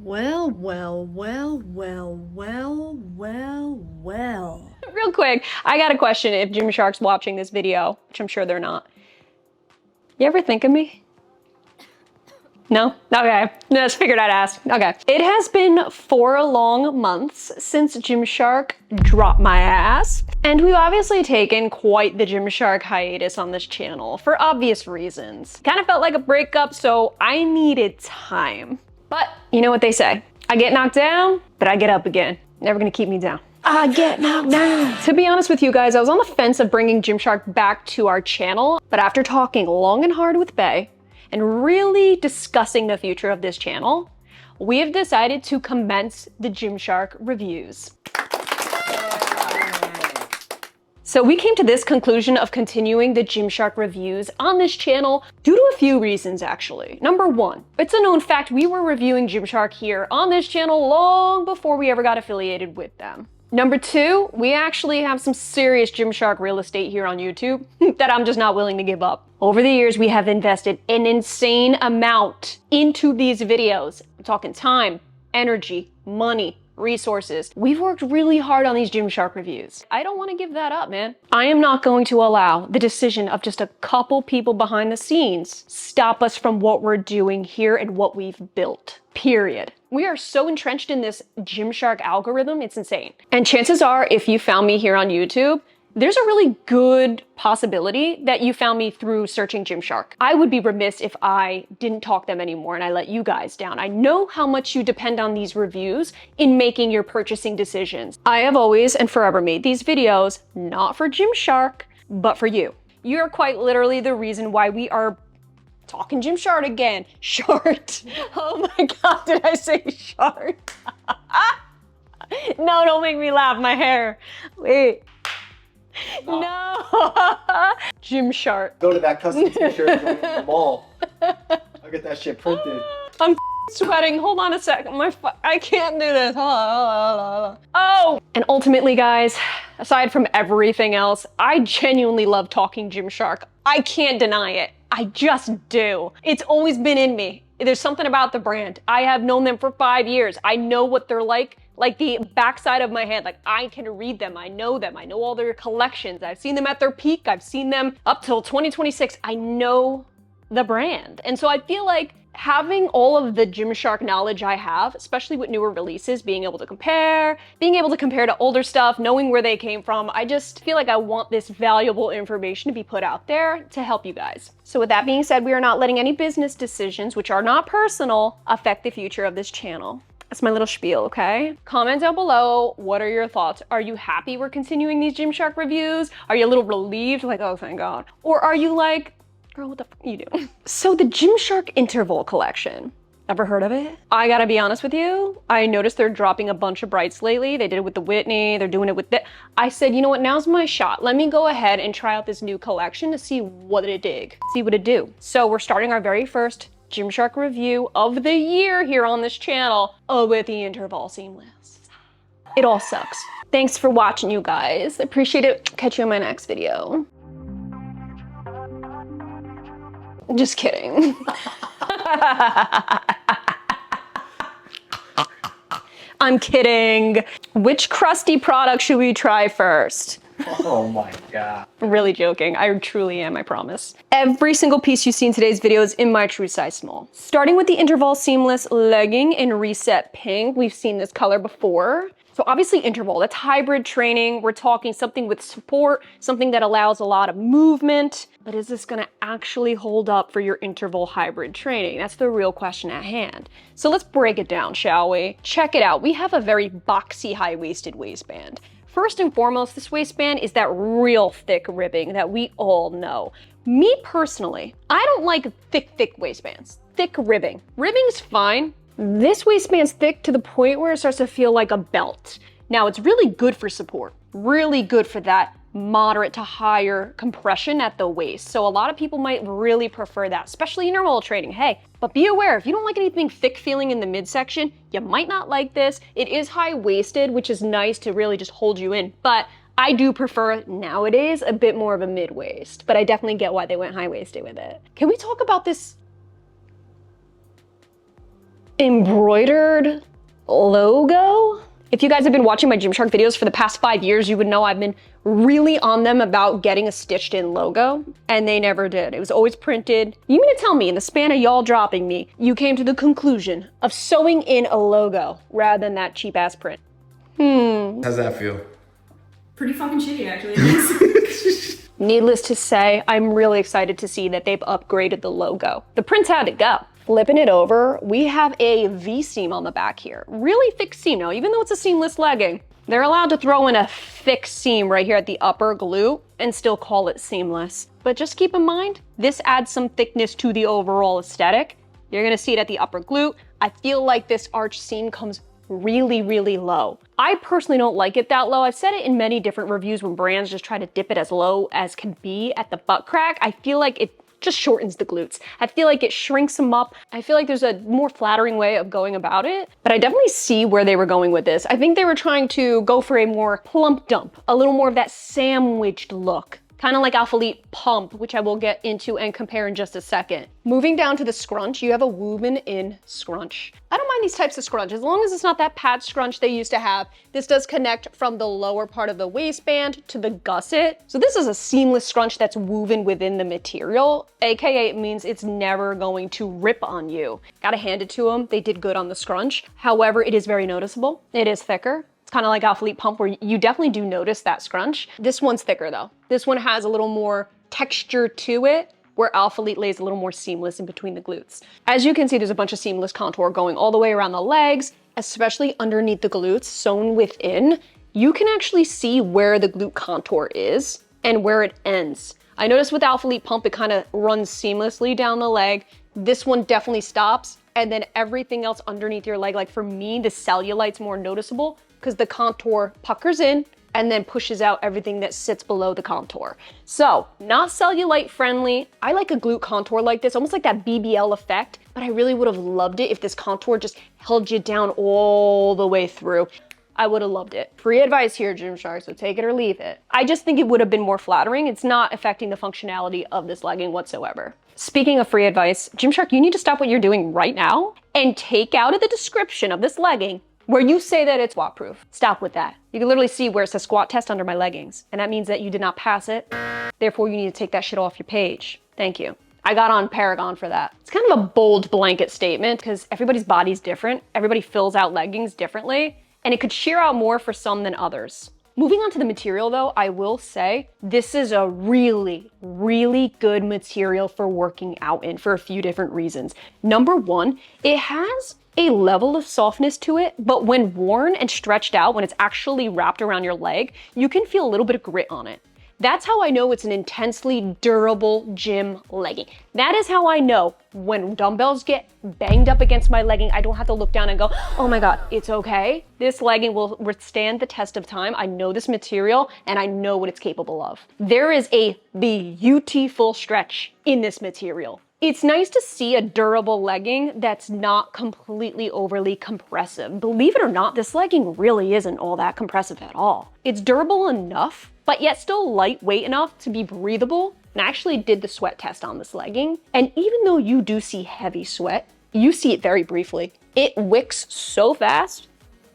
Well, well, well, well, well, well, well. Real quick, I got a question if Gymshark's watching this video, which I'm sure they're not. You ever think of me? No? Okay. Just figured I'd ask. Okay. It has been 4 long months since Gymshark dropped my ass, and we've obviously taken quite the Gymshark hiatus on this channel for obvious reasons. Kind of felt like a breakup, so I needed time. But you know what they say, I get knocked down, but I get up again. Never gonna keep me down. I get knocked down. To be honest with you guys, I was on the fence of bringing Gymshark back to our channel, but after talking long and hard with Bae and really discussing the future of this channel, we have decided to commence the Gymshark reviews. So we came to this conclusion of continuing the Gymshark reviews on this channel due to a few reasons actually. Number one, it's a known fact we were reviewing Gymshark here on this channel long before we ever got affiliated with them. Number two, we actually have some serious Gymshark real estate here on YouTube that I'm just not willing to give up. Over the years, we have invested an insane amount into these videos. I'm talking time, energy, money, resources. We've worked really hard on these Gymshark reviews. I don't want to give that up, man. I am not going to allow the decision of just a couple people behind the scenes stop us from what we're doing here and what we've built. Period. We are so entrenched in this Gymshark algorithm, it's insane. And chances are, if you found me here on YouTube, there's a really good possibility that you found me through searching Gymshark. I would be remiss if I didn't talk them anymore and I let you guys down. I know how much you depend on these reviews in making your purchasing decisions. I have always and forever made these videos, not for Gymshark, but for you. You're quite literally the reason why we are talking Gymshark again. Short. Oh my God, did I say short? No, don't make me laugh, my hair. Wait. No. Gymshark. Go to that custom t-shirt joint in the mall. I'll get that shit printed. I'm sweating. Hold on a second. I can't do this. Oh! And ultimately, guys, aside from everything else, I genuinely love talking Gymshark. I can't deny it. I just do. It's always been in me. There's something about the brand. I have known them for 5 years. I know what they're like the backside of my hand. Like, I can read them. I know all their collections. I've seen them at their peak. I've seen them up till 2026. I know the brand. And so I feel like having all of the Gymshark knowledge I have, especially with newer releases, being able to compare to older stuff, knowing where they came from, I just feel like I want this valuable information to be put out there to help you guys. So with that being said, we are not letting any business decisions, which are not personal, affect the future of this channel. That's my little spiel, okay? Comment down below, what are your thoughts? Are you happy we're continuing these Gymshark reviews? Are you a little relieved, like, oh, thank God? Or are you like, girl, what the f you do? So the Gymshark Interval collection, ever heard of it? I gotta be honest with you, I noticed they're dropping a bunch of brights lately. They did it with the Whitney, they're doing it with the, I said, you know what, now's my shot. Let me go ahead and try out this new collection to see what it dig, see what it do. So we're starting our very first Gymshark review of the year here on this channel with the Interval Seamless. It all sucks. Thanks for watching, you guys. Appreciate it. Catch you in my next video. Just kidding. I'm kidding. Which crusty product should we try first? Oh my God. I'm really joking. I truly am, I promise. Every single piece you see in today's video is in my true size small. Starting with the Interval Seamless legging in Reset Pink. We've seen this color before. So obviously interval, that's hybrid training. We're talking something with support, something that allows a lot of movement. But is this gonna actually hold up for your interval hybrid training? That's the real question at hand. So let's break it down, shall we? Check it out. We have a very boxy high-waisted waistband. First and foremost, this waistband is that real thick ribbing that we all know. Me personally, I don't like thick waistbands. Thick ribbing. Ribbing's fine. This waistband's thick to the point where it starts to feel like a belt. Now, it's really good for support. Really good for that moderate to higher compression at the waist. So a lot of people might really prefer that, especially interval training. Hey, but be aware, if you don't like anything thick feeling in the midsection, you might not like this. It is high-waisted, which is nice to really just hold you in, but I do prefer nowadays a bit more of a mid-waist, but I definitely get why they went high-waisted with it. Can we talk about this embroidered logo. If you guys have been watching my Gymshark videos for the past 5 years, you would know I've been really on them about getting a stitched in logo, and they never did. It was always printed. You mean to tell me in the span of y'all dropping me, you came to the conclusion of sewing in a logo rather than that cheap ass print? How's that feel? Pretty fucking shitty, actually. Needless to say, I'm really excited to see that they've upgraded the logo. The prints had to go. Flipping it over, we have a V-seam on the back here. Really thick seam. Now, even though it's a seamless legging, they're allowed to throw in a thick seam right here at the upper glute and still call it seamless. But just keep in mind, this adds some thickness to the overall aesthetic. You're gonna see it at the upper glute. I feel like this arch seam comes really, really low. I personally don't like it that low. I've said it in many different reviews when brands just try to dip it as low as can be at the butt crack. I feel like it just shortens the glutes. I feel like it shrinks them up. I feel like there's a more flattering way of going about it, but I definitely see where they were going with this. I think they were trying to go for a more plump dump, a little more of that sandwiched look. Kind of like Alpha Elite Pump, which I will get into and compare in just a second. Moving down to the scrunch, you have a woven in scrunch. I don't mind these types of scrunch, as long as it's not that pad scrunch they used to have. This does connect from the lower part of the waistband to the gusset. So this is a seamless scrunch that's woven within the material, AKA it means it's never going to rip on you. Gotta hand it to them, they did good on the scrunch. However, it is very noticeable. It is thicker. Kind of like Alpha Elite Pump, where you definitely do notice that scrunch. This one's thicker though. This one has a little more texture to it, where Alpha Elite lays a little more seamless in between the glutes. As you can see, there's a bunch of seamless contour going all the way around the legs, especially underneath the glutes, sewn within. You can actually see where the glute contour is and where it ends. I noticed with Alpha Elite Pump, it kind of runs seamlessly down the leg. This one definitely stops, and then everything else underneath your leg, like for me, the cellulite's more noticeable, because the contour puckers in and then pushes out everything that sits below the contour. So, not cellulite friendly. I like a glute contour like this, almost like that BBL effect, but I really would have loved it if this contour just held you down all the way through. I would have loved it. Free advice here, Gymshark, so take it or leave it. I just think it would have been more flattering. It's not affecting the functionality of this legging whatsoever. Speaking of free advice, Gymshark, you need to stop what you're doing right now and take out of the description of this legging where you say that it's squat proof. Stop with that. You can literally see where it says squat test under my leggings, and that means that you did not pass it. Therefore, you need to take that shit off your page. Thank you. I got on Paragon for that. It's kind of a bold blanket statement because everybody's body's different. Everybody fills out leggings differently, and it could shear out more for some than others. Moving on to the material though, I will say this is a really, really good material for working out in for a few different reasons. Number one, it has a level of softness to it, but when worn and stretched out, when it's actually wrapped around your leg, you can feel a little bit of grit on it. That's how I know it's an intensely durable gym legging. That is how I know when dumbbells get banged up against my legging, I don't have to look down and go, oh my God, it's okay. This legging will withstand the test of time. I know this material and I know what it's capable of. There is a beautiful stretch in this material. It's nice to see a durable legging that's not completely overly compressive. Believe it or not, this legging really isn't all that compressive at all. It's durable enough, but yet still lightweight enough to be breathable. And I actually did the sweat test on this legging. And even though you do see heavy sweat, you see it very briefly. It wicks so fast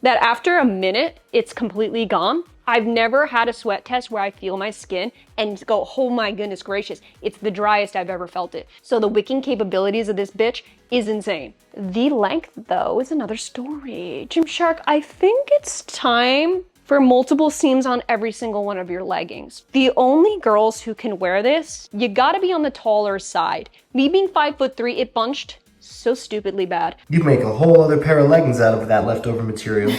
that after a minute, it's completely gone. I've never had a sweat test where I feel my skin and go, oh my goodness gracious, it's the driest I've ever felt it. So the wicking capabilities of this bitch is insane. The length though is another story. Gymshark, I think it's time for multiple seams on every single one of your leggings. The only girls who can wear this, you gotta be on the taller side. Me being 5'3", it bunched so stupidly bad. You can make a whole other pair of leggings out of that leftover material.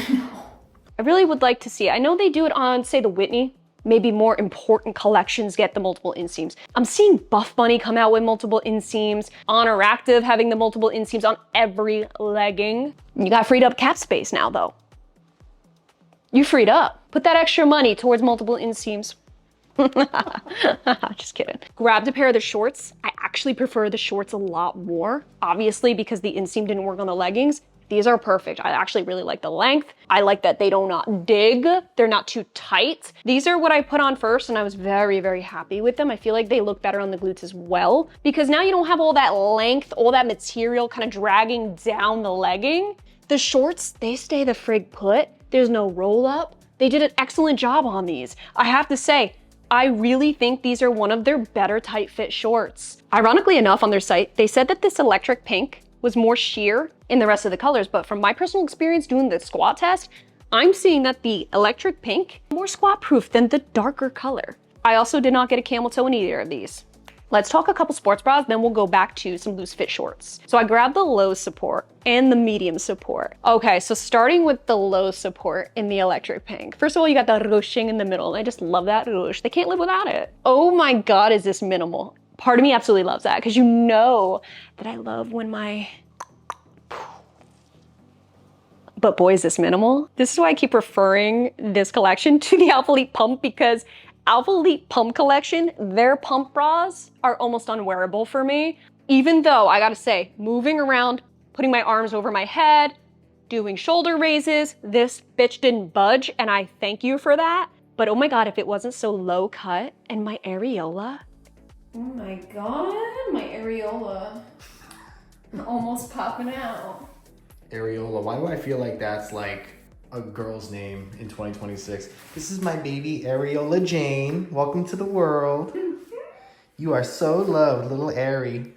I really would like to see it. I know they do it on, say, the Whitney. Maybe more important collections get the multiple inseams. I'm seeing Buff Bunny come out with multiple inseams, Honor Active having the multiple inseams on every legging. You got freed up cap space now, though. You freed up. Put that extra money towards multiple inseams. Just kidding. Grabbed a pair of the shorts. I actually prefer the shorts a lot more, obviously because the inseam didn't work on the leggings. These are perfect. I actually really like the length. I like that they do not dig. They're not too tight. These are what I put on first and I was very, very happy with them. I feel like they look better on the glutes as well because now you don't have all that length, all that material kind of dragging down the legging. The shorts, they stay the frig put. There's no roll up. They did an excellent job on these. I have to say, I really think these are one of their better tight fit shorts. Ironically enough, on their site, they said that this electric pink was more sheer in the rest of the colors, but from my personal experience doing the squat test, I'm seeing that the electric pink is more squat proof than the darker color. I also did not get a camel toe in either of these. Let's talk a couple sports bras, then we'll go back to some loose fit shorts. So I grabbed the low support and the medium support. Okay, so starting with the low support in the electric pink. First of all, you got the ruching in the middle. I just love that ruche. They can't live without it. Oh my God, is this minimal? Part of me absolutely loves that because you know that I love when my... But boy, is this minimal. This is why I keep referring this collection to the Alpha Elite Pump because Alpha Elite Pump collection, their pump bras are almost unwearable for me. Even though I gotta say, moving around, putting my arms over my head, doing shoulder raises, this bitch didn't budge and I thank you for that. But oh my God, if it wasn't so low cut and my areola. Oh my God, my areola. Almost popping out. Areola. Why do I feel like that's like a girl's name in 2026? This is my baby Areola Jane. Welcome to the world. You are so loved, little Ari.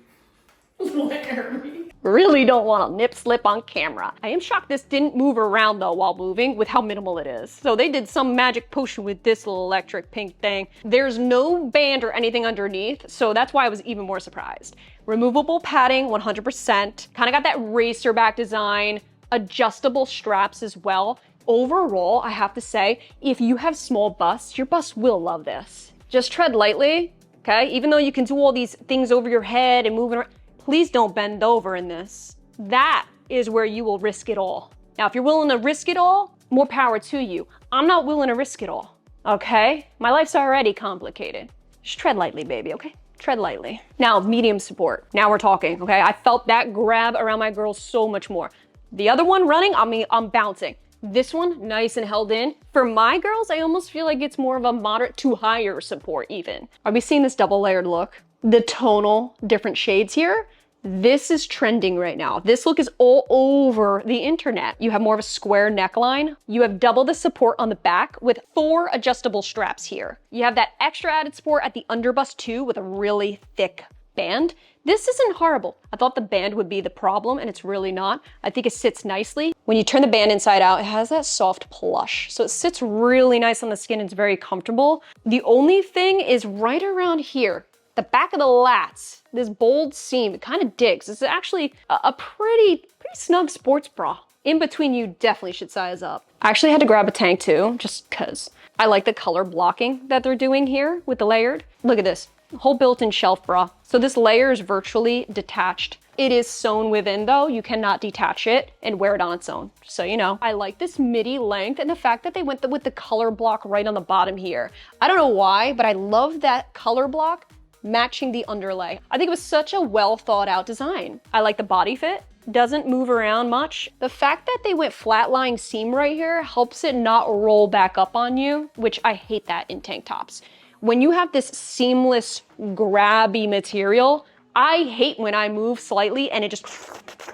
Little Ari. Really don't want to nip slip on camera. I am shocked this didn't move around though while moving with how minimal it is. So they did some magic potion with this little electric pink thing. There's no band or anything underneath, so that's why I was even more surprised. Removable padding, 100%. Kind of got that racer back design, adjustable straps as well. Overall, I have to say, if you have small busts, your bust will love this. Just tread lightly, okay? Even though you can do all these things over your head and moving around, please don't bend over in this. That is where you will risk it all. Now, if you're willing to risk it all, more power to you. I'm not willing to risk it all, okay? My life's already complicated. Just tread lightly, baby, okay? Tread lightly. Now, medium support. Now we're talking, okay? I felt that grab around my girls so much more. The other one running, I'm bouncing. This one, nice and held in. For my girls, I almost feel like it's more of a moderate to higher support even. Are we seeing this double layered look? The tonal different shades here. This is trending right now. This look is all over the internet. You have more of a square neckline. You have double the support on the back with 4 adjustable straps here. You have that extra added support at the underbust too with a really thick band. This isn't horrible. I thought the band would be the problem and it's really not. I think it sits nicely. When you turn the band inside out, it has that soft plush. So it sits really nice on the skin. It's very comfortable. The only thing is right around here. The back of the lats, this bold seam, it kind of digs. This is actually a pretty snug sports bra. In between, you definitely should size up. I actually had to grab a tank too, just cause I like the color blocking that they're doing here with the layered. Look at this, whole built-in shelf bra. So this layer is virtually detached. It is sewn within though. You cannot detach it and wear it on its own, just so you know. I like this midi length and the fact that they went with the color block right on the bottom here. I don't know why, but I love that color block matching the underlay. I think it was such a well thought out design. I like the body fit, doesn't move around much. The fact that they went flat lying seam right here helps it not roll back up on you, which I hate that in tank tops. When you have this seamless, grabby material, I hate when I move slightly and it just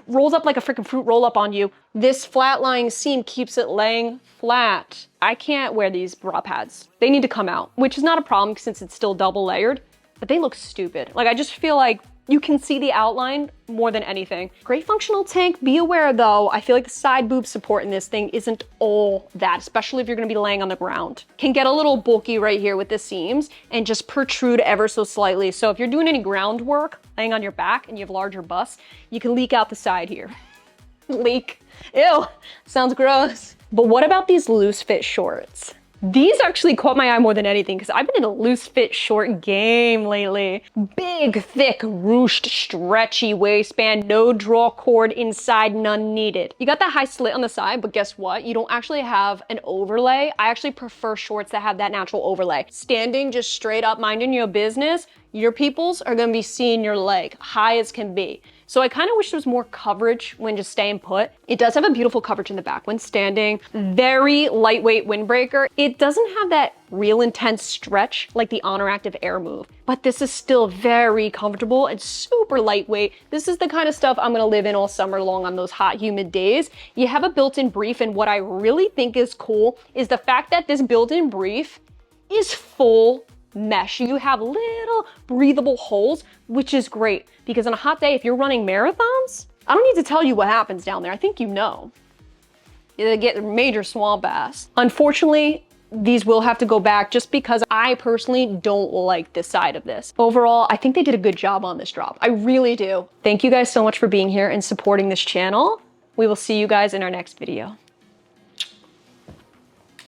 rolls up like a freaking fruit roll up on you. This flat lying seam keeps it laying flat. I can't wear these bra pads. They need to come out, which is not a problem since it's still double layered. But they look stupid. Like I just feel like you can see the outline more than anything. Great functional tank. Be aware though, I feel like the side boob support in this thing isn't all that, especially if you're gonna be laying on the ground. Can get a little bulky right here with the seams and just protrude ever so slightly. So if you're doing any groundwork, laying on your back and you have larger busts, you can leak out the side here. Leak. Ew, sounds gross. But what about these loose fit shorts? These actually caught my eye more than anything because I've been in a loose fit short game lately. Big, thick, ruched, stretchy waistband, no draw cord inside, none needed. You got that high slit on the side, but guess what? You don't actually have an overlay. I actually prefer shorts that have that natural overlay. Standing just straight up, minding your business, your peoples are gonna be seeing your leg, high as can be. So I kind of wish there was more coverage when just staying put. It does have a beautiful coverage in the back when standing. Very lightweight windbreaker. It doesn't have that real intense stretch like the Honor Active Air Move, but this is still very comfortable and super lightweight. This is the kind of stuff I'm gonna live in all summer long on those hot, humid days. You have a built-in brief, and what I really think is cool is the fact that this built-in brief is full mesh. You have little breathable holes, which is great because on a hot day, if you're running marathons, I don't need to tell you what happens down there. I think you know. You get major swamp ass. Unfortunately, these will have to go back just because I personally don't like this side of this. Overall, I think they did a good job on this drop. I really do. Thank you guys so much for being here and supporting this channel. We will see you guys in our next video.